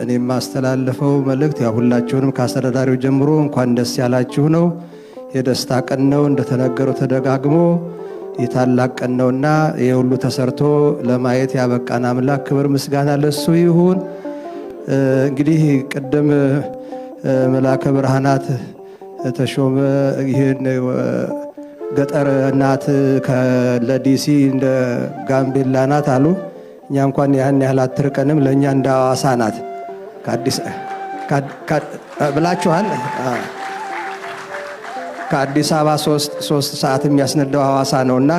እኔ ማስተላለፈው መልእክት ያው ሁላችሁንም ካስተዳዳሪው ጀምሮ እንኳን ደስ ያላችሁ ነው። የደስታ ቀን ነው እንደተነገረው ተደጋግሞ የታላቅ ቀን ነውና የሁሉ ተሰርቶ ለማየት ያበቃን አምላክ ክብር ምስጋና ለሱ ይሁን። እንግዲህ ቅድም መላከ ብርሃናት ተሾመ ይሄን ገጠር ናት ለዲሲ እንደ ጋምቤላ ናት አሉ። እኛ እንኳን ያን ያህል አትርቀንም፣ ለእኛ እንደ ሐዋሳ ናት ብላችኋል። ከአዲስ አበባ 3 ሰዓት የሚያስነዳው ሐዋሳ ነውና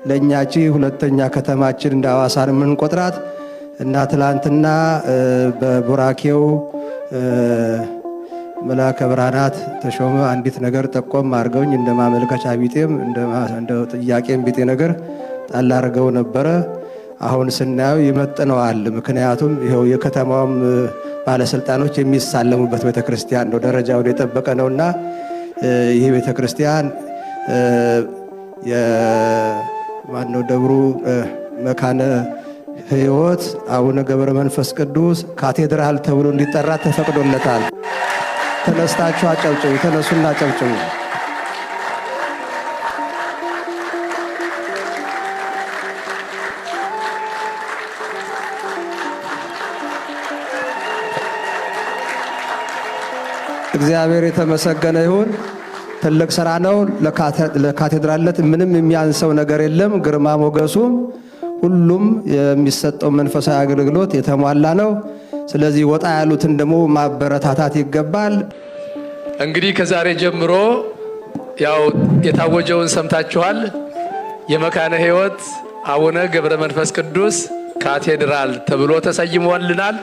ለእኛቺ ሁለተኛ ከተማችን እንደ ሐዋሳ ነው የምንቆጥራት። እና ትላንትና በቡራኬው መላከ ብርሃናት ተሾመ አንዲት ነገር ጠቆም አድርገውኝ እንደ ማመልከቻ ቢጤም እንደ ጥያቄም ቢጤ ነገር ጣል አድርገው ነበረ። አሁን ስናየው ይመጥነዋል። ምክንያቱም ይኸው የከተማውም ባለስልጣኖች የሚሳለሙበት ቤተክርስቲያን ነው፣ ደረጃውን የጠበቀ ነውና ይህ ቤተክርስቲያን የማነው ደብሩ መካነ ሕይወት አቡነ ገብረ መንፈስ ቅዱስ ካቴድራል ተብሎ እንዲጠራ ተፈቅዶለታል። ተነስታችሁ አጨብጭቡ። ተነሱና አጨብጭቡ። እግዚአብሔር የተመሰገነ ይሁን። ትልቅ ስራ ነው። ለካቴድራልነት ምንም የሚያንሰው ነገር የለም። ግርማ ሞገሱም ሁሉም የሚሰጠው መንፈሳዊ አገልግሎት የተሟላ ነው። ስለዚህ ወጣ ያሉትን ደግሞ ማበረታታት ይገባል። እንግዲህ ከዛሬ ጀምሮ ያው የታወጀውን ሰምታችኋል። የመካነ ሕይወት አቡነ ገብረ መንፈስ ቅዱስ ካቴድራል ተብሎ ተሰይሞልናል።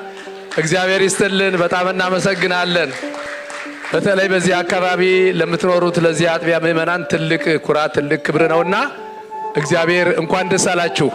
እግዚአብሔር ይስጥልን። በጣም እናመሰግናለን። በተለይ በዚህ አካባቢ ለምትኖሩት ለዚህ አጥቢያ ምዕመናን ትልቅ ኩራት፣ ትልቅ ክብር ነውና እግዚአብሔር እንኳን ደስ አላችሁ።